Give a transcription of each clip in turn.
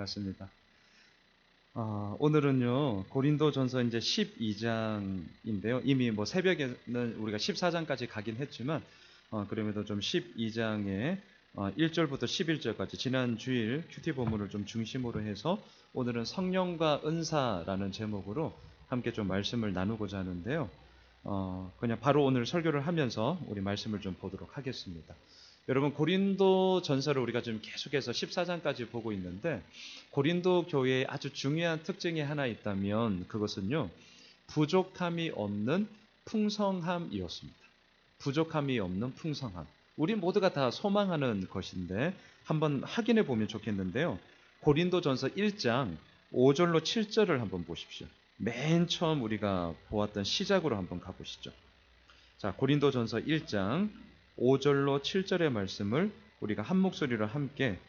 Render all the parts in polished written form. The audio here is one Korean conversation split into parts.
반갑습니다. 오늘은요, 고린도전서 이제 12장인데요. 이미 뭐 새벽에는 우리가 14장까지 가긴 했지만, 그럼에도 좀 12장의 1절부터 11절까지 지난 주일 큐티 본문을 좀 중심으로 해서 오늘은 성령과 은사라는 제목으로 함께 좀 말씀을 나누고자 하는데요. 그냥 바로 오늘 설교를 하면서 우리 말씀을 좀 보도록 하겠습니다. 여러분, 고린도 전서를 우리가 지금 계속해서 14장까지 보고 있는데, 고린도 교회의 아주 중요한 특징이 하나 있다면 그것은요, 부족함이 없는 풍성함이었습니다. 부족함이 없는 풍성함. 우리 모두가 다 소망하는 것인데 한번 확인해 보면 좋겠는데요. 고린도 전서 1장 5절로 7절을 한번 보십시오. 맨 처음 우리가 보았던 시작으로 한번 가보시죠. 자, 고린도 전서 1장 5절로 7절의 말씀을 우리가 한 목소리로 함께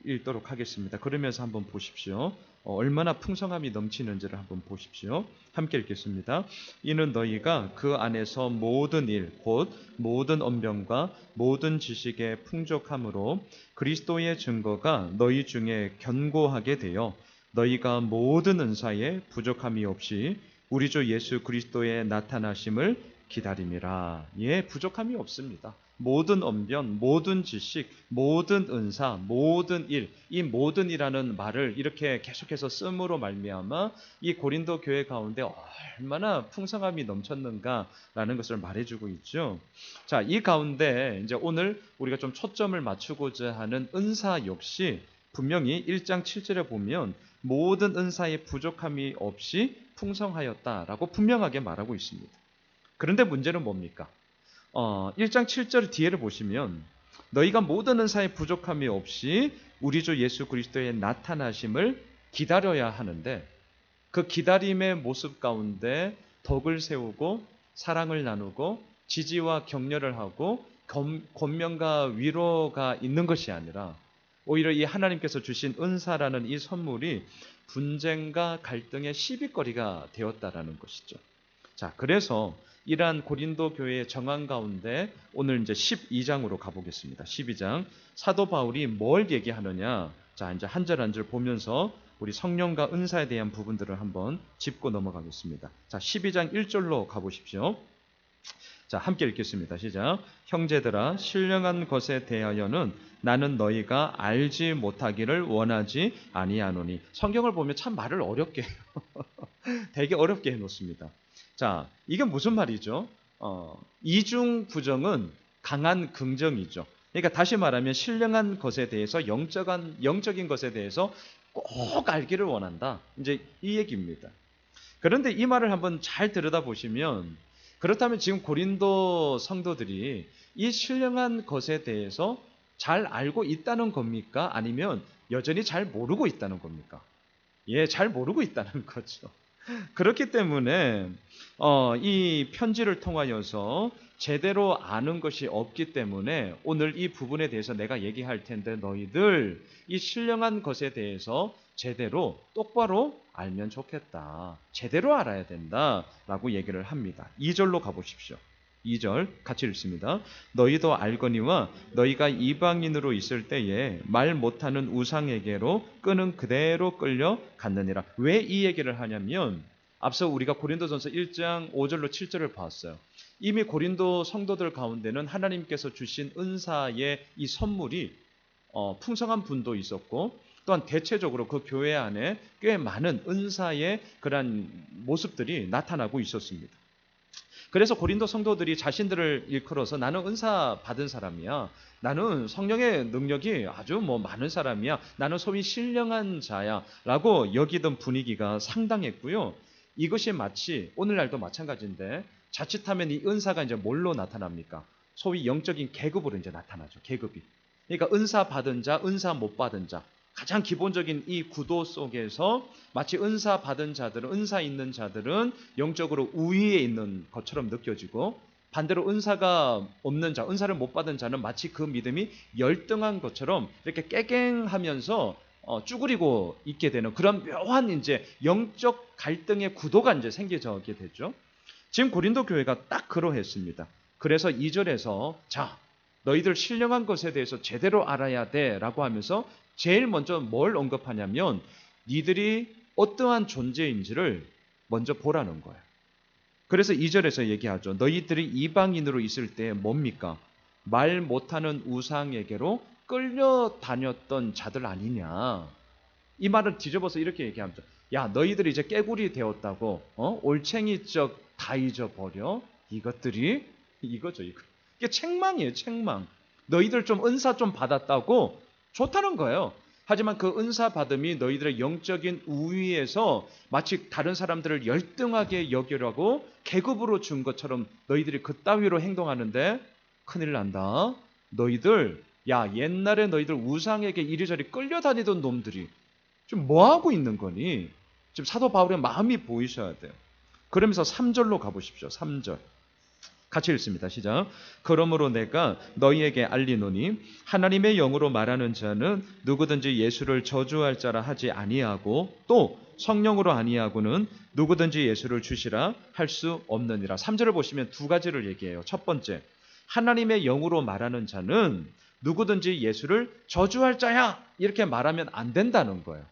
읽도록 하겠습니다. 그러면서 한번 보십시오. 얼마나 풍성함이 넘치는지를 한번 보십시오. 함께 읽겠습니다. 이는 너희가 그 안에서 모든 일, 곧 모든 언변과 모든 지식의 풍족함으로 그리스도의 증거가 너희 중에 견고하게 되어 너희가 모든 은사에 부족함이 없이 우리 주 예수 그리스도의 나타나심을 기다림이라. 예, 부족함이 없습니다. 모든 언변, 모든 지식, 모든 은사, 모든 일, 이 모든 이라는 말을 이렇게 계속해서 씀으로 말미암아 이 고린도 교회 가운데 얼마나 풍성함이 넘쳤는가라는 것을 말해주고 있죠. 자, 이 가운데 이제 오늘 우리가 좀 초점을 맞추고자 하는 은사 역시 분명히 1장 7절에 보면 모든 은사에 부족함이 없이 풍성하였다라고 분명하게 말하고 있습니다. 그런데 문제는 뭡니까? 1장 7절 뒤에를 보시면 너희가 모든 은사에 부족함이 없이 우리 주 예수 그리스도의 나타나심을 기다려야 하는데 그 기다림의 모습 가운데 덕을 세우고 사랑을 나누고 지지와 격려를 하고 권면과 위로가 있는 것이 아니라 오히려 이 하나님께서 주신 은사라는 이 선물이 분쟁과 갈등의 시비거리가 되었다라는 것이죠. 자, 그래서 이러한 고린도 교회의 정황 가운데 오늘 이제 12장으로 가보겠습니다. 12장 사도 바울이 뭘 얘기하느냐? 자, 이제 한 절 한 절 보면서 우리 성령과 은사에 대한 부분들을 한번 짚고 넘어가겠습니다. 자, 12장 1절로 가보십시오. 자, 함께 읽겠습니다. 시작. 형제들아, 신령한 것에 대하여는 나는 너희가 알지 못하기를 원하지 아니하노니. 성경을 보면 참 말을 어렵게 해요. 되게 어렵게 해놓습니다. 자, 이게 무슨 말이죠? 이중 부정은 강한 긍정이죠. 그러니까 다시 말하면 신령한 것에 대해서 영적인 것에 대해서 꼭 알기를 원한다. 이제 이 얘기입니다. 그런데 이 말을 한번 잘 들여다보시면 그렇다면 지금 고린도 성도들이 이 신령한 것에 대해서 잘 알고 있다는 겁니까? 아니면 여전히 잘 모르고 있다는 겁니까? 예, 잘 모르고 있다는 거죠. 그렇기 때문에 이 편지를 통하여서 제대로 아는 것이 없기 때문에 오늘 이 부분에 대해서 내가 얘기할 텐데 너희들 이 신령한 것에 대해서 제대로 똑바로 알면 좋겠다. 제대로 알아야 된다라고 얘기를 합니다. 2절로 가보십시오. 2절 같이 읽습니다. 너희도 알거니와 너희가 이방인으로 있을 때에 말 못하는 우상에게로 끄는 그대로 끌려 갔느니라. 왜 이 얘기를 하냐면 앞서 우리가 고린도전서 1장 5절로 7절을 봤어요. 이미 고린도 성도들 가운데는 하나님께서 주신 은사의 이 선물이 풍성한 분도 있었고 또한 대체적으로 그 교회 안에 꽤 많은 은사의 그런 모습들이 나타나고 있었습니다. 그래서 고린도 성도들이 자신들을 일컬어서 나는 은사 받은 사람이야. 나는 성령의 능력이 아주 많은 사람이야. 나는 소위 신령한 자야. 라고 여기던 분위기가 상당했고요. 이것이 마치 오늘날도 마찬가지인데 자칫하면 이 은사가 이제 뭘로 나타납니까? 소위 영적인 계급으로 이제 나타나죠. 계급이. 그러니까 은사 받은 자, 은사 못 받은 자. 가장 기본적인 이 구도 속에서 마치 은사 받은 자들은, 은사 있는 자들은 영적으로 우위에 있는 것처럼 느껴지고 반대로 은사가 없는 자, 은사를 못 받은 자는 마치 그 믿음이 열등한 것처럼 이렇게 깨갱하면서 쭈그리고 있게 되는 그런 묘한 이제 영적 갈등의 구도가 이제 생겨지게 되죠. 지금 고린도 교회가 딱 그러했습니다. 그래서 2절에서 자, 너희들 신령한 것에 대해서 제대로 알아야 돼 라고 하면서 제일 먼저 뭘 언급하냐면 니들이 어떠한 존재인지를 먼저 보라는 거예요. 그래서 2절에서 얘기하죠. 너희들이 이방인으로 있을 때 뭡니까? 말 못하는 우상에게로 끌려다녔던 자들 아니냐. 이 말을 뒤집어서 이렇게 얘기합니다. 야, 너희들이 이제 깨구리 되었다고, 올챙이적 다 잊어버려? 이것들이 이거죠, 이거. 이게 책망이에요, 책망. 너희들 좀 은사 좀 받았다고 좋다는 거예요. 하지만 그 은사 받음이 너희들의 영적인 우위에서 마치 다른 사람들을 열등하게 여기라고 계급으로 준 것처럼 너희들이 그따위로 행동하는데 큰일 난다. 너희들, 야, 옛날에 너희들 우상에게 이리저리 끌려다니던 놈들이 지금 뭐하고 있는 거니? 지금 사도 바울의 마음이 보이셔야 돼요. 그러면서 3절로 가보십시오. 3절. 같이 읽습니다. 시작. 그러므로 내가 너희에게 알리노니 하나님의 영으로 말하는 자는 누구든지 예수를 저주할 자라 하지 아니하고 또 성령으로 아니하고는 누구든지 예수를 주시라 할 수 없느니라. 3절을 보시면 두 가지를 얘기해요. 첫 번째, 하나님의 영으로 말하는 자는 누구든지 예수를 저주할 자야 이렇게 말하면 안 된다는 거예요.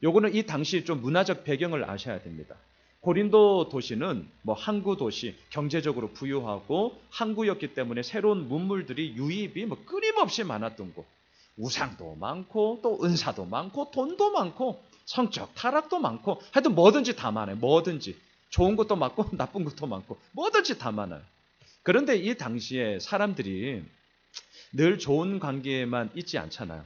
요거는 이 당시 좀 문화적 배경을 아셔야 됩니다. 고린도 도시는 항구 도시, 경제적으로 부유하고 항구였기 때문에 새로운 문물들이 유입이 끊임없이 많았던 곳. 우상도 많고 또 은사도 많고 돈도 많고 성적 타락도 많고 하여튼 뭐든지 다 많아요. 뭐든지. 좋은 것도 많고 나쁜 것도 많고 뭐든지 다 많아요. 그런데 이 당시에 사람들이 늘 좋은 관계에만 있지 않잖아요.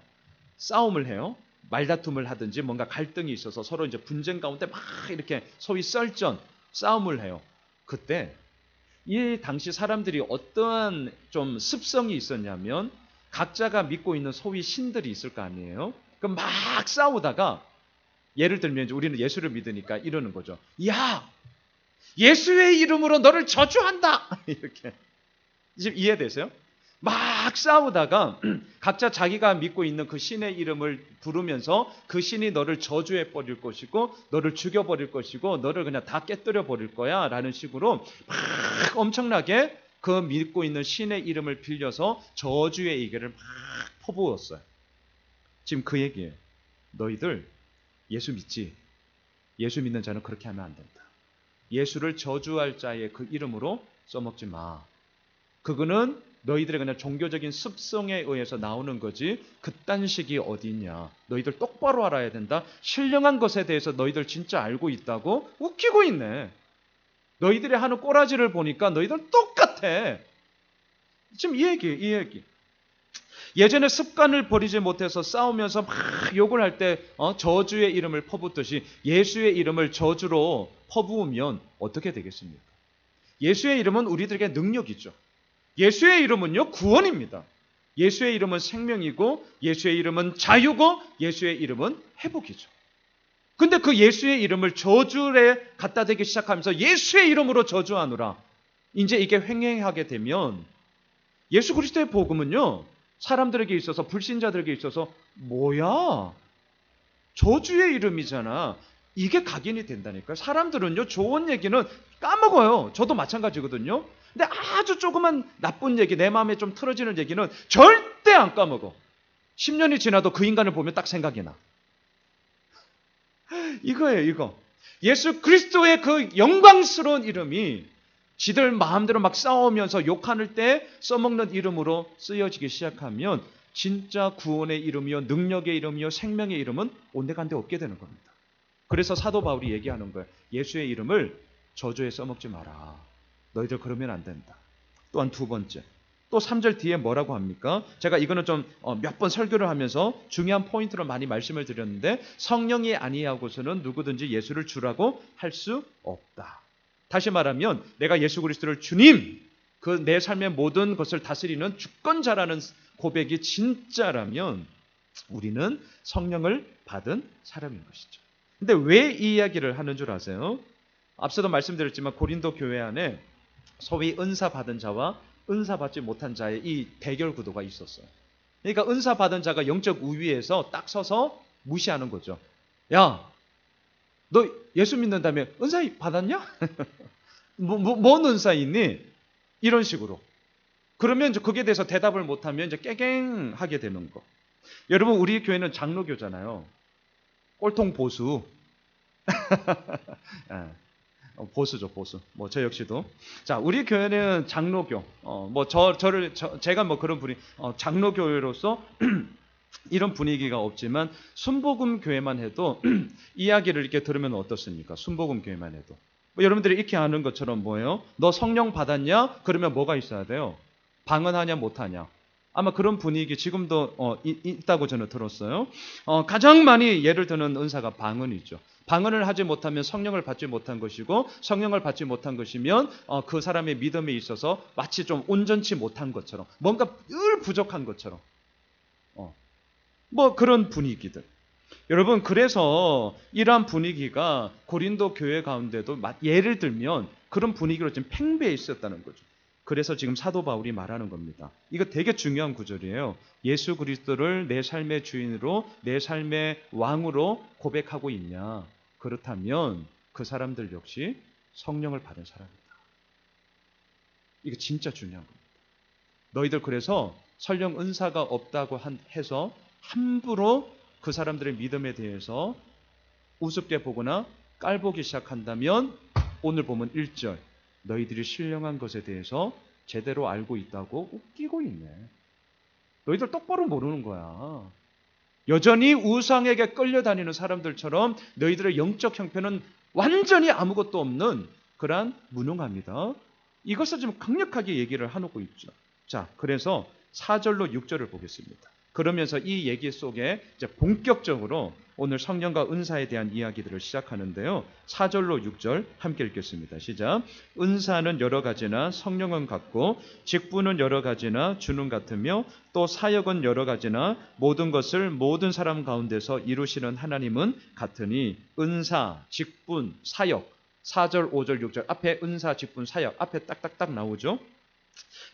싸움을 해요. 말다툼을 하든지 뭔가 갈등이 있어서 서로 이제 분쟁 가운데 막 이렇게 소위 썰전, 싸움을 해요. 그때 이 당시 사람들이 어떠한 좀 습성이 있었냐면 각자가 믿고 있는 소위 신들이 있을 거 아니에요. 그럼 막 싸우다가 예를 들면 이제 우리는 예수를 믿으니까 이러는 거죠. 야, 예수의 이름으로 너를 저주한다. 이렇게. 지금 이해되세요? 막 싸우다가 각자 자기가 믿고 있는 그 신의 이름을 부르면서 그 신이 너를 저주해 버릴 것이고 너를 죽여버릴 것이고 너를 그냥 다 깨뜨려 버릴 거야 라는 식으로 막 엄청나게 그 믿고 있는 신의 이름을 빌려서 저주의 얘기를 막 퍼부었어요. 지금 그 얘기예요. 너희들 예수 믿지? 예수 믿는 자는 그렇게 하면 안 된다. 예수를 저주할 자의 그 이름으로 써먹지 마. 그거는 너희들의 그냥 종교적인 습성에 의해서 나오는 거지 그딴 식이 어디 있냐. 너희들 똑바로 알아야 된다. 신령한 것에 대해서 너희들 진짜 알고 있다고 웃기고 있네. 너희들이 하는 꼬라지를 보니까 너희들 똑같아. 지금 이 얘기. 예전에 습관을 버리지 못해서 싸우면서 막 욕을 할 때 저주의 이름을 퍼붓듯이 예수의 이름을 저주로 퍼부으면 어떻게 되겠습니까? 예수의 이름은 우리들에게 능력이죠. 예수의 이름은요, 구원입니다. 예수의 이름은 생명이고 예수의 이름은 자유고 예수의 이름은 회복이죠. 근데 그 예수의 이름을 저주에 갖다 대기 시작하면서 예수의 이름으로 저주하노라. 이제 이게 횡행하게 되면 예수 그리스도의 복음은요, 사람들에게 있어서 불신자들에게 있어서 뭐야? 저주의 이름이잖아. 이게 각인이 된다니까요. 사람들은요, 좋은 얘기는 까먹어요. 저도 마찬가지거든요. 근데 아주 조그만 나쁜 얘기, 내 마음에 좀 틀어지는 얘기는 절대 안 까먹어. 10년이 지나도 그 인간을 보면 딱 생각이 나. 이거예요, 이거. 예수 그리스도의 그 영광스러운 이름이 지들 마음대로 막 싸우면서 욕하는 때 써먹는 이름으로 쓰여지기 시작하면 진짜 구원의 이름이요, 능력의 이름이요, 생명의 이름은 온데간데 없게 되는 겁니다. 그래서 사도 바울이 얘기하는 거예요. 예수의 이름을 저주에 써먹지 마라. 너희들 그러면 안 된다. 또한 두 번째, 또 3절 뒤에 뭐라고 합니까? 제가 이거는 좀 몇 번 설교를 하면서 중요한 포인트로 많이 말씀을 드렸는데 성령이 아니하고서는 누구든지 예수를 주라고 할 수 없다. 다시 말하면 내가 예수 그리스도를 주님, 그 내 삶의 모든 것을 다스리는 주권자라는 고백이 진짜라면 우리는 성령을 받은 사람인 것이죠. 근데 왜 이 이야기를 하는 줄 아세요? 앞서도 말씀드렸지만 고린도 교회 안에 소위 은사 받은 자와 은사 받지 못한 자의 이 대결 구도가 있었어요. 그러니까 은사 받은 자가 영적 우위에서 딱 서서 무시하는 거죠. 야, 너 예수 믿는다며 은사 받았냐? 뭔 은사 있니? 이런 식으로. 그러면 이제 거기에 대해서 대답을 못하면 이제 깨갱하게 되는 거. 여러분, 우리 교회는 장로교잖아요. 꼴통 보수. 예, 보수죠, 보수. 뭐 저 역시도. 자, 우리 교회는 장로교. 제가 뭐 그런 분이 장로교회로서 이런 분위기가 없지만 순복음 교회만 해도 이야기를 이렇게 들으면 어떻습니까? 순복음 교회만 해도. 뭐 여러분들이 이렇게 아는 것처럼 뭐예요? 너 성령 받았냐? 그러면 뭐가 있어야 돼요? 방언하냐 못하냐? 아마 그런 분위기 지금도 있다고 저는 들었어요. 가장 많이 예를 드는 은사가 방언이죠. 방언을 하지 못하면 성령을 받지 못한 것이고, 성령을 받지 못한 것이면 그 사람의 믿음에 있어서 마치 좀 온전치 못한 것처럼, 뭔가 늘 부족한 것처럼, 뭐 그런 분위기들. 여러분, 그래서 이러한 분위기가 고린도 교회 가운데도 예를 들면 그런 분위기로 지금 팽배해 있었다는 거죠. 그래서 지금 사도 바울이 말하는 겁니다. 이거 되게 중요한 구절이에요. 예수 그리스도를 내 삶의 주인으로, 내 삶의 왕으로 고백하고 있냐? 그렇다면 그 사람들 역시 성령을 받은 사람이다. 이거 진짜 중요한 겁니다. 너희들 그래서 성령 은사가 없다고 해서 함부로 그 사람들의 믿음에 대해서 우습게 보거나 깔보기 시작한다면 오늘 보면 1절, 너희들이 신령한 것에 대해서 제대로 알고 있다고 웃기고 있네. 너희들 똑바로 모르는 거야. 여전히 우상에게 끌려다니는 사람들처럼 너희들의 영적 형편은 완전히 아무것도 없는 그러한 무능함이다. 이것을 좀 강력하게 얘기를 하고 있죠. 자, 그래서 4절로 6절을 보겠습니다. 그러면서 이 얘기 속에 이제 본격적으로 오늘 성령과 은사에 대한 이야기들을 시작하는데요. 4절로 6절 함께 읽겠습니다. 시작. 은사는 여러 가지나 성령은 같고, 직분은 여러 가지나 주는 같으며, 또 사역은 여러 가지나 모든 것을 모든 사람 가운데서 이루시는 하나님은 같으니, 은사, 직분, 사역, 4절, 5절, 6절 앞에 은사, 직분, 사역 앞에 딱딱딱 나오죠.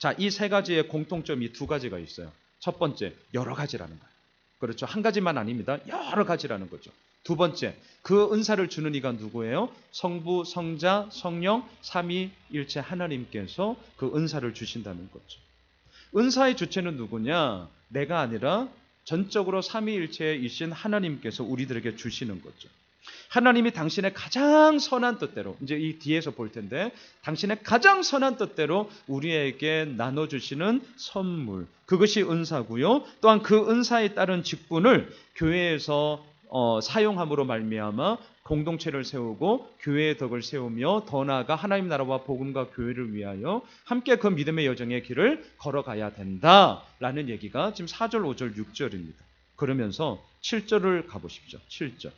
자, 이 세 가지의 공통점이 두 가지가 있어요. 첫 번째, 여러 가지라는 거예요. 그렇죠. 한 가지만 아닙니다. 여러 가지라는 거죠. 두 번째, 그 은사를 주는 이가 누구예요? 성부, 성자, 성령, 삼위일체 하나님께서 그 은사를 주신다는 거죠. 은사의 주체는 누구냐? 내가 아니라 전적으로 삼위일체이신 하나님께서 우리들에게 주시는 거죠. 하나님이 당신의 가장 선한 뜻대로, 이제 이 뒤에서 볼 텐데, 당신의 가장 선한 뜻대로 우리에게 나눠주시는 선물, 그것이 은사고요. 또한 그 은사에 따른 직분을 교회에서 사용함으로 말미암아 공동체를 세우고 교회의 덕을 세우며 더 나아가 하나님 나라와 복음과 교회를 위하여 함께 그 믿음의 여정의 길을 걸어가야 된다라는 얘기가 지금 4절, 5절, 6절입니다. 그러면서 7절을 가보십시오. 7절.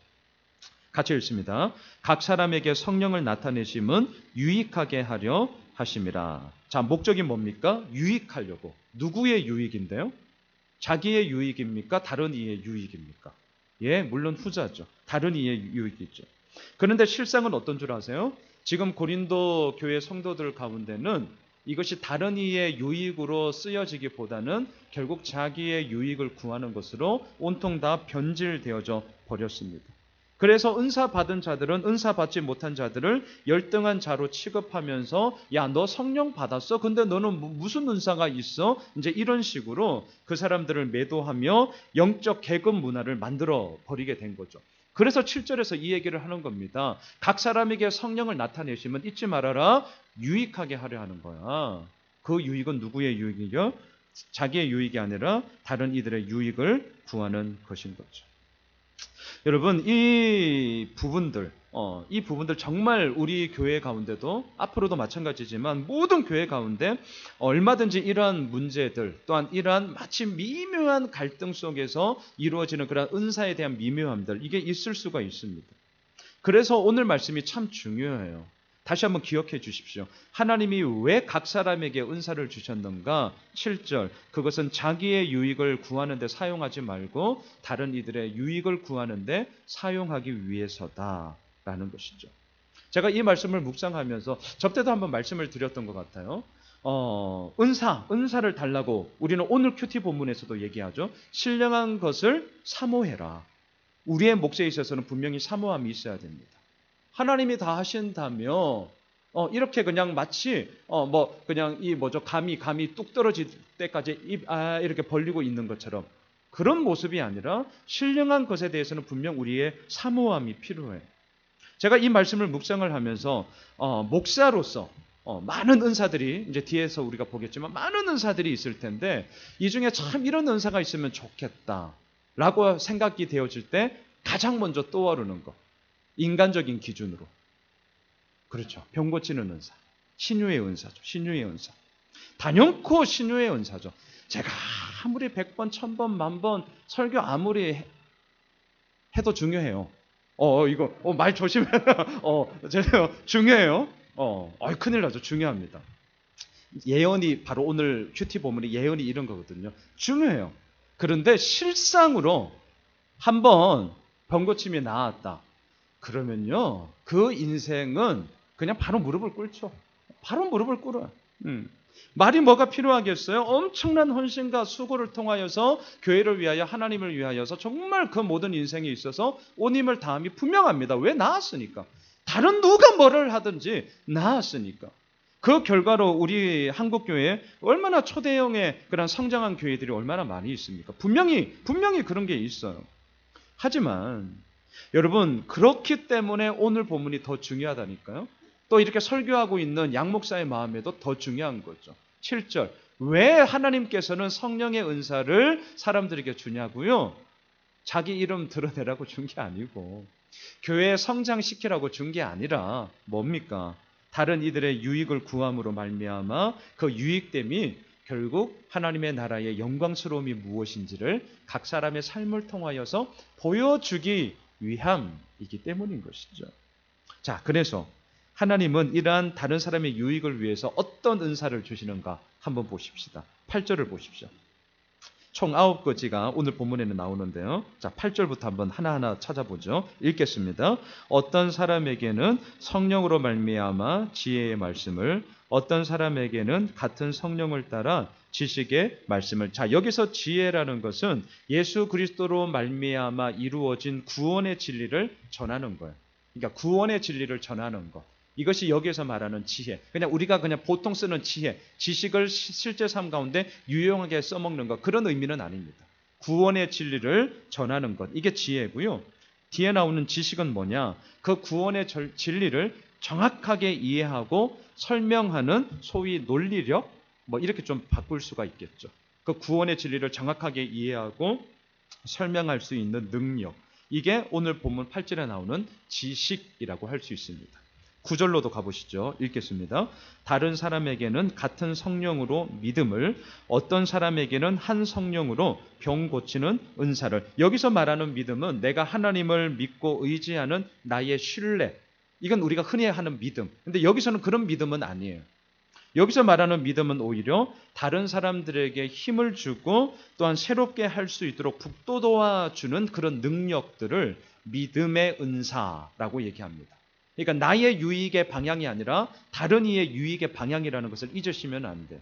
같이 읽습니다. 각 사람에게 성령을 나타내심은 유익하게 하려 하심이라. 자, 목적이 뭡니까? 유익하려고. 누구의 유익인데요? 자기의 유익입니까? 다른 이의 유익입니까? 예, 물론 후자죠. 다른 이의 유익이죠. 그런데 실상은 어떤 줄 아세요? 지금 고린도 교회 성도들 가운데는 이것이 다른 이의 유익으로 쓰여지기보다는 결국 자기의 유익을 구하는 것으로 온통 다 변질되어져 버렸습니다. 그래서 은사 받은 자들은 은사 받지 못한 자들을 열등한 자로 취급하면서, 야, 너 성령 받았어? 근데 너는 무슨 은사가 있어? 이제 이런 식으로 그 사람들을 매도하며 영적 계급 문화를 만들어 버리게 된 거죠. 그래서 7절에서 이 얘기를 하는 겁니다. 각 사람에게 성령을 나타내시면 잊지 말아라. 유익하게 하려 하는 거야. 그 유익은 누구의 유익이죠? 자기의 유익이 아니라 다른 이들의 유익을 구하는 것인 거죠. 여러분, 이 부분들 정말 우리 교회 가운데도 앞으로도 마찬가지지만 모든 교회 가운데 얼마든지 이러한 문제들, 또한 이러한 마치 미묘한 갈등 속에서 이루어지는 그런 은사에 대한 미묘함들, 이게 있을 수가 있습니다. 그래서 오늘 말씀이 참 중요해요. 다시 한번 기억해 주십시오. 하나님이 왜 각 사람에게 은사를 주셨는가? 7절, 그것은 자기의 유익을 구하는 데 사용하지 말고 다른 이들의 유익을 구하는 데 사용하기 위해서다라는 것이죠. 제가 이 말씀을 묵상하면서 저때도 한번 말씀을 드렸던 것 같아요. 은사를 달라고 우리는 오늘 큐티 본문에서도 얘기하죠. 신령한 것을 사모해라. 우리의 몫에 있어서는 분명히 사모함이 있어야 됩니다. 하나님이 다 하신다며 이렇게 그냥 마치 그냥 감이 뚝 떨어질 때까지 이렇게 벌리고 있는 것처럼 그런 모습이 아니라 신령한 것에 대해서는 분명 우리의 사모함이 필요해요. 제가 이 말씀을 묵상을 하면서 목사로서 많은 은사들이 이제 뒤에서 우리가 보겠지만 많은 은사들이 있을 텐데 이 중에 참 이런 은사가 있으면 좋겠다라고 생각이 되어질 때 가장 먼저 떠오르는 것, 인간적인 기준으로, 그렇죠, 병 고치는 은사, 신유의 은사죠. 신유의 은사, 단연코 신유의 은사죠. 제가 아무리 100번, 1000번, 10,000번 설교 아무리 해도 중요해요. 이거 말 조심해. 제가 중요해요. 큰일 나죠. 중요합니다. 예언이 바로 오늘 큐티 본문의 예언이 이런 거거든요. 중요해요. 그런데 실상으로 한번 병 고침이 나았다. 그러면요, 그 인생은 그냥 바로 무릎을 꿇죠. 바로 무릎을 꿇어요. 말이 뭐가 필요하겠어요? 엄청난 헌신과 수고를 통하여서 교회를 위하여, 하나님을 위하여서 정말 그 모든 인생에 있어서 온 힘을 다함이 분명합니다. 왜? 나았으니까. 다른 누가 뭐를 하든지 나았으니까. 그 결과로 우리 한국교회에 얼마나 초대형의 그런 성장한 교회들이 얼마나 많이 있습니까? 분명히 그런 게 있어요. 하지만 여러분, 그렇기 때문에 오늘 본문이 더 중요하다니까요. 또 이렇게 설교하고 있는 양 목사의 마음에도 더 중요한 거죠. 7절. 왜 하나님께서는 성령의 은사를 사람들에게 주냐고요? 자기 이름 드러내라고 준 게 아니고, 교회 성장시키라고 준 게 아니라 뭡니까? 다른 이들의 유익을 구함으로 말미암아 그 유익됨이 결국 하나님의 나라의 영광스러움이 무엇인지를 각 사람의 삶을 통하여서 보여주기 위함이기 때문인 것이죠. 자, 그래서 하나님은 이러한 다른 사람의 유익을 위해서 어떤 은사를 주시는가 한번 보십시다. 8절을 보십시오. 총 9가지가 오늘 본문에는 나오는데요. 자, 8절부터 한번 하나하나 찾아보죠. 읽겠습니다. 어떤 사람에게는 성령으로 말미암아 지혜의 말씀을, 어떤 사람에게는 같은 성령을 따라 지식의 말씀을. 자, 여기서 지혜라는 것은 예수 그리스도로 말미암아 이루어진 구원의 진리를 전하는 거예요. 그러니까 구원의 진리를 전하는 것. 이것이 여기에서 말하는 지혜. 그냥 우리가 그냥 보통 쓰는 지혜, 지식을 실제 삶 가운데 유용하게 써먹는 것, 그런 의미는 아닙니다. 구원의 진리를 전하는 것, 이게 지혜고요. 뒤에 나오는 지식은 뭐냐? 그 구원의 진리를 정확하게 이해하고 설명하는 소위 논리력, 뭐 이렇게 좀 바꿀 수가 있겠죠. 그 구원의 진리를 정확하게 이해하고 설명할 수 있는 능력, 이게 오늘 본문 8절에 나오는 지식이라고 할 수 있습니다. 9절로도 가보시죠. 읽겠습니다. 다른 사람에게는 같은 성령으로 믿음을, 어떤 사람에게는 한 성령으로 병 고치는 은사를. 여기서 말하는 믿음은 내가 하나님을 믿고 의지하는 나의 신뢰, 이건 우리가 흔히 하는 믿음. 근데 여기서는 그런 믿음은 아니에요. 여기서 말하는 믿음은 오히려 다른 사람들에게 힘을 주고 또한 새롭게 할 수 있도록 북돋아주는 그런 능력들을 믿음의 은사라고 얘기합니다. 그러니까 나의 유익의 방향이 아니라 다른 이의 유익의 방향이라는 것을 잊으시면 안 돼요.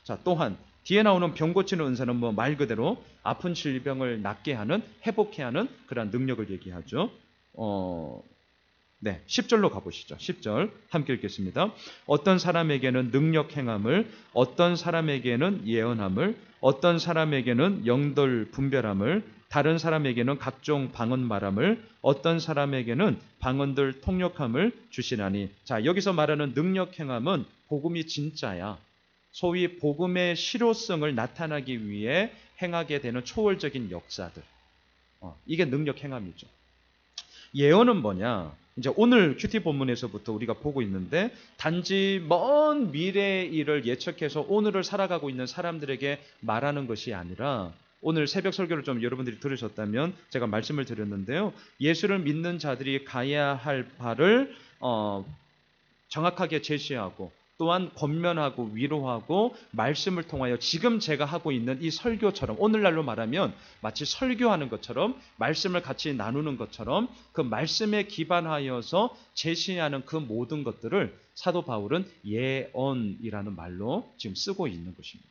자, 또한 뒤에 나오는 병 고치는 은사는 뭐 말 그대로 아픈 질병을 낫게 하는, 회복해 하는 그런 능력을 얘기하죠. 10절로 가보시죠. 10절 함께 읽겠습니다. 어떤 사람에게는 능력 행함을, 어떤 사람에게는 예언함을, 어떤 사람에게는 영들 분별함을, 다른 사람에게는 각종 방언 말함을, 어떤 사람에게는 방언들 통역함을 주시나니. 자, 여기서 말하는 능력 행함은 복음이 진짜야. 소위 복음의 실효성을 나타나기 위해 행하게 되는 초월적인 역사들. 이게 능력 행함이죠. 예언은 뭐냐? 이제 오늘 큐티 본문에서부터 우리가 보고 있는데, 단지 먼 미래의 일을 예측해서 오늘을 살아가고 있는 사람들에게 말하는 것이 아니라, 오늘 새벽 설교를 좀 여러분들이 들으셨다면 제가 말씀을 드렸는데요. 예수를 믿는 자들이 가야 할 바를 정확하게 제시하고 또한 권면하고 위로하고 말씀을 통하여 지금 제가 하고 있는 이 설교처럼, 오늘날로 말하면 마치 설교하는 것처럼 말씀을 같이 나누는 것처럼 그 말씀에 기반하여서 제시하는 그 모든 것들을 사도 바울은 예언이라는 말로 지금 쓰고 있는 것입니다.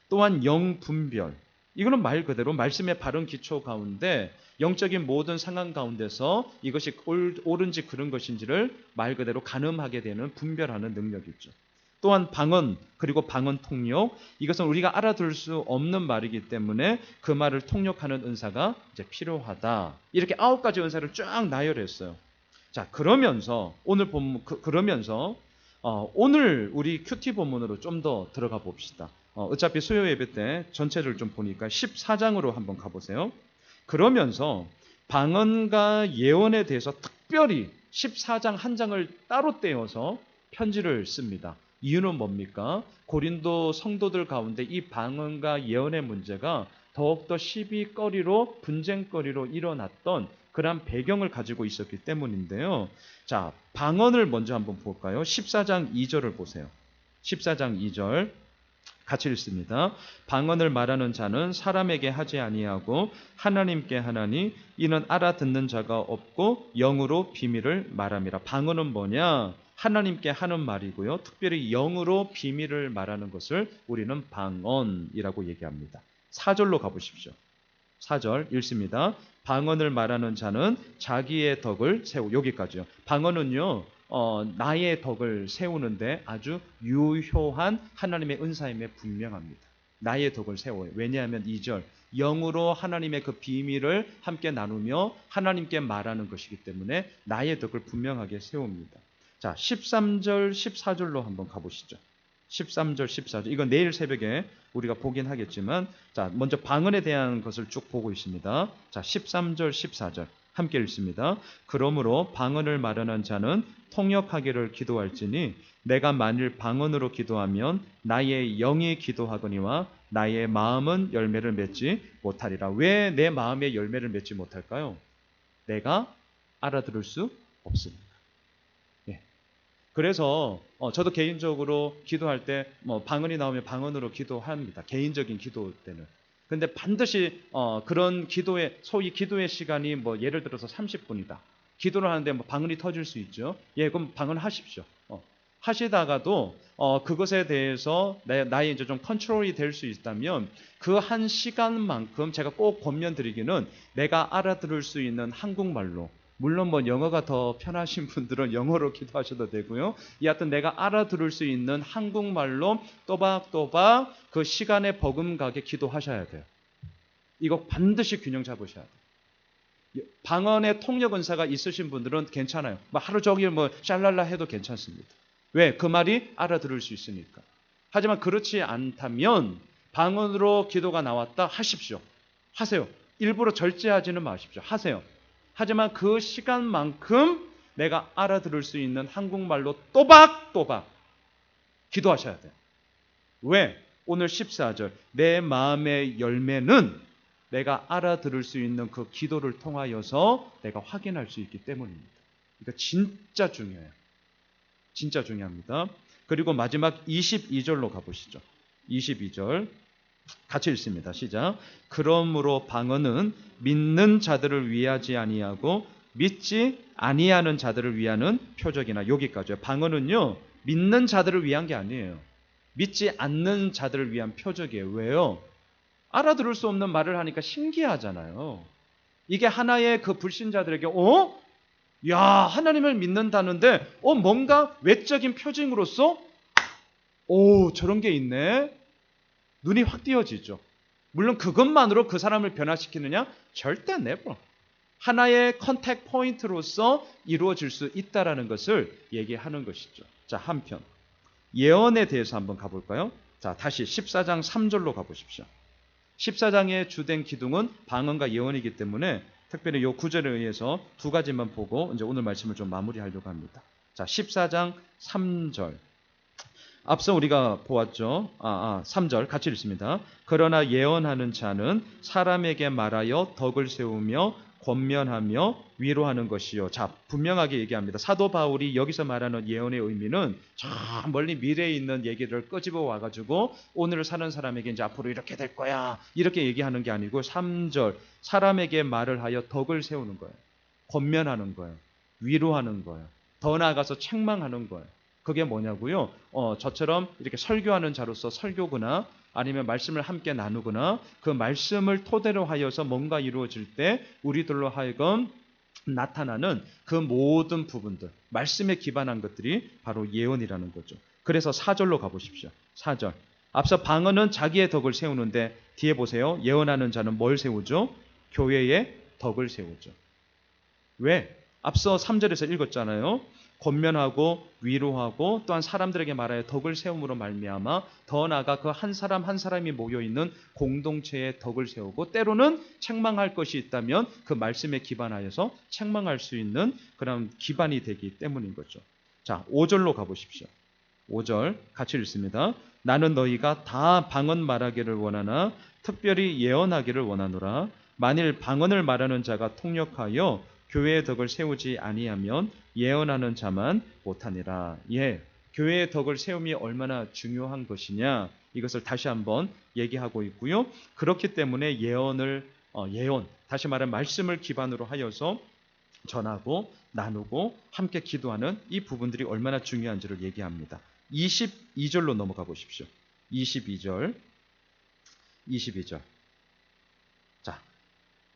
또한 영분별, 이거는 말 그대로 말씀의 바른 기초 가운데 영적인 모든 상황 가운데서 이것이 옳은지 그른 것인지를 말 그대로 가늠하게 되는 분별하는 능력이죠. 또한 방언, 그리고 방언 통역, 이것은 우리가 알아들을 수 없는 말이기 때문에 그 말을 통역하는 은사가 이제 필요하다. 이렇게 9가지 은사를 쫙 나열했어요. 자, 그러면서 오늘 본문 그러면서 오늘 우리 큐티 본문으로 좀 더 들어가 봅시다. 어차피 수요 예배 때 전체를 좀 보니까 14장으로 한번 가보세요. 그러면서 방언과 예언에 대해서 특별히 14장 한 장을 따로 떼어서 편지를 씁니다. 이유는 뭡니까? 고린도 성도들 가운데 이 방언과 예언의 문제가 더욱더 시비거리로 분쟁거리로 일어났던 그런 배경을 가지고 있었기 때문인데요. 자, 방언을 먼저 한번 볼까요? 14장 2절을 보세요. 14장 2절 같이 읽습니다. 방언을 말하는 자는 사람에게 하지 아니하고 하나님께 하나니 이는 알아듣는 자가 없고 영으로 비밀을 말함이라. 방언은 뭐냐? 하나님께 하는 말이고요. 특별히 영으로 비밀을 말하는 것을 우리는 방언이라고 얘기합니다. 4절로 가보십시오. 4절 읽습니다. 방언을 말하는 자는 자기의 덕을 세우. 여기까지요. 방언은요, 나의 덕을 세우는데 아주 유효한 하나님의 은사임에 분명합니다. 나의 덕을 세워요. 왜냐하면 2절 영으로 하나님의 그 비밀을 함께 나누며 하나님께 말하는 것이기 때문에 나의 덕을 분명하게 세웁니다. 자, 13절 14절로 한번 가보시죠. 13절 14절 이건 내일 새벽에 우리가 보긴 하겠지만, 자, 먼저 방언에 대한 것을 쭉 보고 있습니다. 자, 13절 14절 함께 읽습니다. 그러므로 방언을 말하는 자는 통역하기를 기도할지니 내가 만일 방언으로 기도하면 나의 영이 기도하거니와 나의 마음은 열매를 맺지 못하리라. 왜 내 마음의 열매를 맺지 못할까요? 내가 알아들을 수 없습니다. 그래서 저도 개인적으로 기도할 때 방언이 나오면 방언으로 기도합니다. 개인적인 기도 때는. 근데 반드시 그런 기도의 소위 기도의 시간이 예를 들어서 30분이다. 기도를 하는데 방언이 터질 수 있죠. 예, 그럼 방언하십시오. 하시다가도 그것에 대해서 나의 이제 좀 컨트롤이 될 수 있다면 그 한 시간만큼 제가 꼭 권면드리기는 내가 알아들을 수 있는 한국말로, 물론 영어가 더 편하신 분들은 영어로 기도하셔도 되고요. 여하튼 내가 알아들을 수 있는 한국말로 또박또박 그 시간에 버금가게 기도하셔야 돼요. 이거 반드시 균형 잡으셔야 돼요. 방언의 통역 은사가 있으신 분들은 괜찮아요. 하루 종일 샬랄라 해도 괜찮습니다. 왜? 그 말이 알아들을 수 있으니까. 하지만 그렇지 않다면 방언으로 기도가 나왔다 하십시오. 하세요. 일부러 절제하지는 마십시오. 하세요. 하지만 그 시간만큼 내가 알아들을 수 있는 한국말로 또박또박 기도하셔야 돼요. 왜? 오늘 14절 내 마음의 열매는 내가 알아들을 수 있는 그 기도를 통하여서 내가 확인할 수 있기 때문입니다. 그러니까 진짜 중요해요. 진짜 중요합니다. 그리고 마지막 22절로 가보시죠. 22절 같이 읽습니다. 시작. 그러므로 방언은 믿는 자들을 위하지 아니하고 믿지 아니하는 자들을 위하는 표적이나. 여기까지요. 방언은요, 믿는 자들을 위한 게 아니에요. 믿지 않는 자들을 위한 표적이에요. 왜요? 알아들을 수 없는 말을 하니까 신기하잖아요. 이게 하나의 그 불신자들에게 야, 하나님을 믿는다는데 뭔가 외적인 표징으로서 저런 게 있네. 눈이 확 띄어지죠. 물론 그것만으로 그 사람을 변화시키느냐? 절대 never. 하나의 컨택 포인트로서 이루어질 수 있다라는 것을 얘기하는 것이죠. 자, 한편 예언에 대해서 한번 가볼까요? 자, 다시 14장 3절로 가보십시오. 14장의 주된 기둥은 방언과 예언이기 때문에 특별히 이 구절에 의해서 두 가지만 보고 이제 오늘 말씀을 좀 마무리하려고 합니다. 자, 14장 3절. 앞서 우리가 보았죠. 3절 같이 읽습니다. 그러나 예언하는 자는 사람에게 말하여 덕을 세우며 권면하며 위로하는 것이요. 자, 분명하게 얘기합니다. 사도 바울이 여기서 말하는 예언의 의미는 저 멀리 미래에 있는 얘기를 끄집어 와가지고 오늘을 사는 사람에게 이제 앞으로 이렇게 될 거야, 이렇게 얘기하는 게 아니고 3절 사람에게 말을 하여 덕을 세우는 거예요. 권면하는 거예요. 위로하는 거예요. 더 나아가서 책망하는 거예요. 그게 뭐냐고요? 저처럼 이렇게 설교하는 자로서 설교구나, 아니면 말씀을 함께 나누거나 그 말씀을 토대로 하여서 뭔가 이루어질 때 우리들로 하여금 나타나는 그 모든 부분들, 말씀에 기반한 것들이 바로 예언이라는 거죠. 그래서 4절로 가보십시오. 4절. 앞서 방언은 자기의 덕을 세우는데 뒤에 보세요. 예언하는 자는 뭘 세우죠? 교회의 덕을 세우죠. 왜? 앞서 3절에서 읽었잖아요. 권면하고 위로하고 또한 사람들에게 말하여 덕을 세움으로 말미암아 더 나아가 그 한 사람 한 사람이 모여있는 공동체의 덕을 세우고 때로는 책망할 것이 있다면 그 말씀에 기반하여서 책망할 수 있는 그런 기반이 되기 때문인 거죠. 자, 5절로 가보십시오. 5절 같이 읽습니다. 나는 너희가 다 방언 말하기를 원하나 특별히 예언하기를 원하노라. 만일 방언을 말하는 자가 통역하여 교회의 덕을 세우지 아니하면 예언하는 자만 못하니라. 예, 교회의 덕을 세움이 얼마나 중요한 것이냐, 이것을 다시 한번 얘기하고 있고요. 그렇기 때문에 예언, 다시 말하면 말씀을 기반으로 하여서 전하고 나누고 함께 기도하는 이 부분들이 얼마나 중요한지를 얘기합니다. 22절로 넘어가 보십시오. 22절. 자,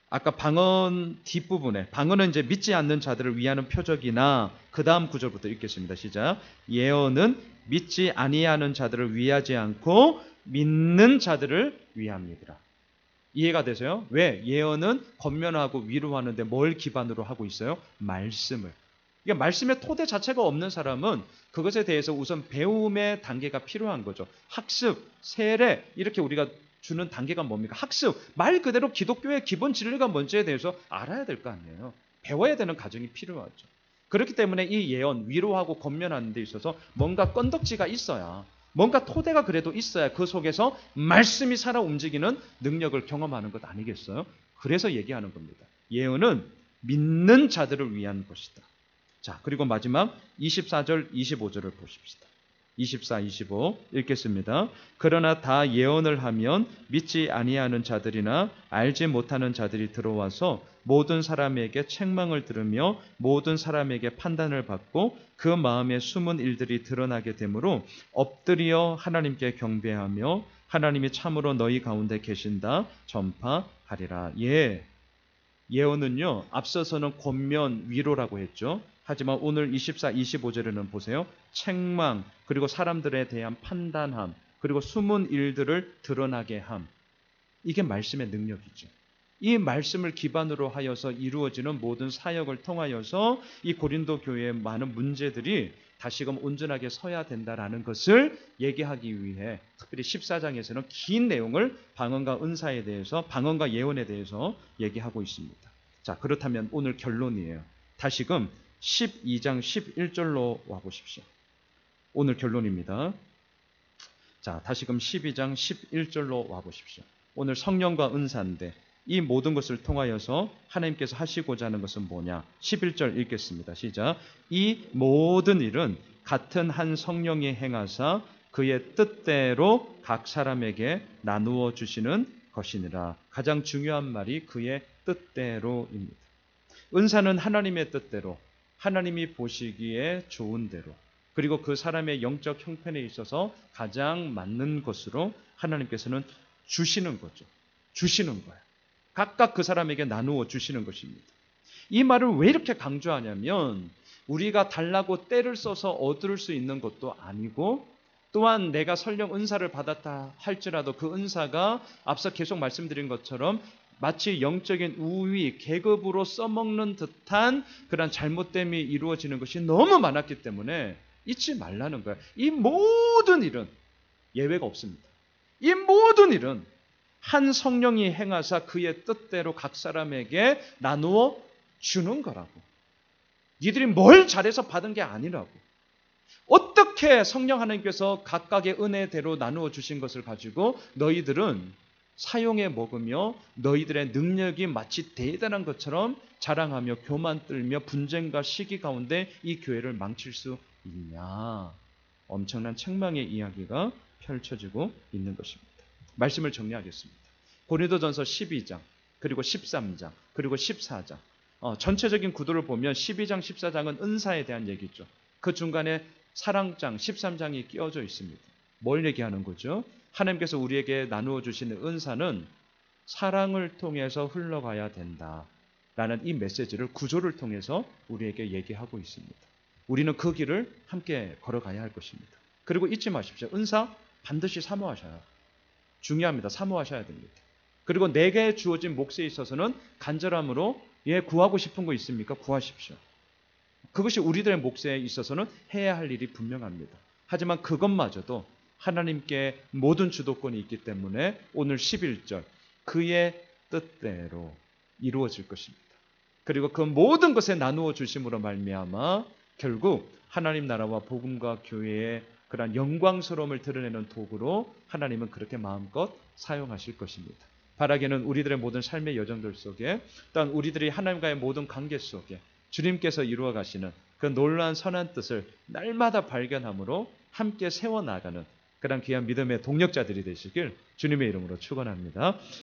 아까 방언 뒷부분에, 방언은 이제 믿지 않는 자들을 위하는 표적이나, 그 다음 구절부터 읽겠습니다. 시작. 예언은 믿지 아니하는 자들을 위하지 않고 믿는 자들을 위함이더라. 이해가 되세요? 왜? 예언은 권면하고 위로하는데 뭘 기반으로 하고 있어요? 말씀을. 그러니까 말씀의 토대 자체가 없는 사람은 그것에 대해서 우선 배움의 단계가 필요한 거죠. 학습, 세례, 이렇게 우리가 주는 단계가 뭡니까? 학습, 말 그대로 기독교의 기본 진리가 뭔지에 대해서 알아야 될 거 아니에요. 배워야 되는 과정이 필요하죠. 그렇기 때문에 이 예언, 위로하고 권면하는 데 있어서 뭔가 건덕지가 있어야, 뭔가 토대가 그래도 있어야 그 속에서 말씀이 살아 움직이는 능력을 경험하는 것 아니겠어요? 그래서 얘기하는 겁니다. 예언은 믿는 자들을 위한 것이다. 자, 그리고 마지막 24절, 25절을 보십시다. 24, 25 읽겠습니다. 그러나 다 예언을 하면 믿지 아니하는 자들이나 알지 못하는 자들이 들어와서 모든 사람에게 책망을 들으며 모든 사람에게 판단을 받고 그 마음에 숨은 일들이 드러나게 되므로 엎드려 하나님께 경배하며 하나님이 참으로 너희 가운데 계신다 전파하리라. 예언은요, 앞서서는 권면, 위로라고 했죠. 하지만 오늘 24, 25절에는 보세요. 책망, 그리고 사람들에 대한 판단함, 그리고 숨은 일들을 드러나게 함. 이게 말씀의 능력이죠. 이 말씀을 기반으로 하여서 이루어지는 모든 사역을 통하여서 이 고린도 교회의 많은 문제들이 다시금 온전하게 서야 된다라는 것을 얘기하기 위해 특별히 14장에서는 긴 내용을 방언과 은사에 대해서, 방언과 예언에 대해서 얘기하고 있습니다. 자, 그렇다면 오늘 결론이에요. 다시금 12장 11절로 와보십시오. 오늘 결론입니다. 자, 다시금 12장 11절로 와보십시오. 오늘 성령과 은사인데 이 모든 것을 통하여서 하나님께서 하시고자 하는 것은 뭐냐? 11절 읽겠습니다. 시작. 이 모든 일은 같은 한 성령이 행하사 그의 뜻대로 각 사람에게 나누어 주시는 것이니라. 가장 중요한 말이 그의 뜻대로입니다. 은사는 하나님의 뜻대로, 하나님이 보시기에 좋은 대로, 그리고 그 사람의 영적 형편에 있어서 가장 맞는 것으로 하나님께서는 주시는 거죠. 주시는 거예요. 각각 그 사람에게 나누어 주시는 것입니다. 이 말을 왜 이렇게 강조하냐면 우리가 달라고 때를 써서 얻을 수 있는 것도 아니고, 또한 내가 설령 은사를 받았다 할지라도 그 은사가 앞서 계속 말씀드린 것처럼 마치 영적인 우위, 계급으로 써먹는 듯한 그런 잘못됨이 이루어지는 것이 너무 많았기 때문에 잊지 말라는 거예요. 이 모든 일은 예외가 없습니다. 이 모든 일은 한 성령이 행하사 그의 뜻대로 각 사람에게 나누어 주는 거라고. 니들이 뭘 잘해서 받은 게 아니라고. 어떻게 성령 하나님께서 각각의 은혜대로 나누어 주신 것을 가지고 너희들은 사용해 먹으며 너희들의 능력이 마치 대단한 것처럼 자랑하며 교만 떨며 분쟁과 시기 가운데 이 교회를 망칠 수 있냐. 엄청난 책망의 이야기가 펼쳐지고 있는 것입니다. 말씀을 정리하겠습니다. 고린도전서 12장, 그리고 13장, 그리고 14장. 전체적인 구도를 보면 12장, 14장은 은사에 대한 얘기죠. 그 중간에 사랑장, 13장이 끼어져 있습니다. 뭘 얘기하는 거죠? 하나님께서 우리에게 나누어 주시는 은사는 사랑을 통해서 흘러가야 된다라는 이 메시지를 구조를 통해서 우리에게 얘기하고 있습니다. 우리는 그 길을 함께 걸어가야 할 것입니다. 그리고 잊지 마십시오. 은사 반드시 사모하셔야 중요합니다. 사모하셔야 됩니다. 그리고 내게 주어진 몫에 있어서는 간절함으로 구하고 싶은 거 있습니까? 구하십시오. 그것이 우리들의 몫에 있어서는 해야 할 일이 분명합니다. 하지만 그것마저도 하나님께 모든 주도권이 있기 때문에 오늘 11절 그의 뜻대로 이루어질 것입니다. 그리고 그 모든 것에 나누어 주심으로 말미암아 결국 하나님 나라와 복음과 교회의 그러한 영광스러움을 드러내는 도구로 하나님은 그렇게 마음껏 사용하실 것입니다. 바라기는 우리들의 모든 삶의 여정들 속에 또한 우리들이 하나님과의 모든 관계 속에 주님께서 이루어 가시는 그 놀라운 선한 뜻을 날마다 발견함으로 함께 세워나가는 그런 귀한 믿음의 동력자들이 되시길 주님의 이름으로 축원합니다.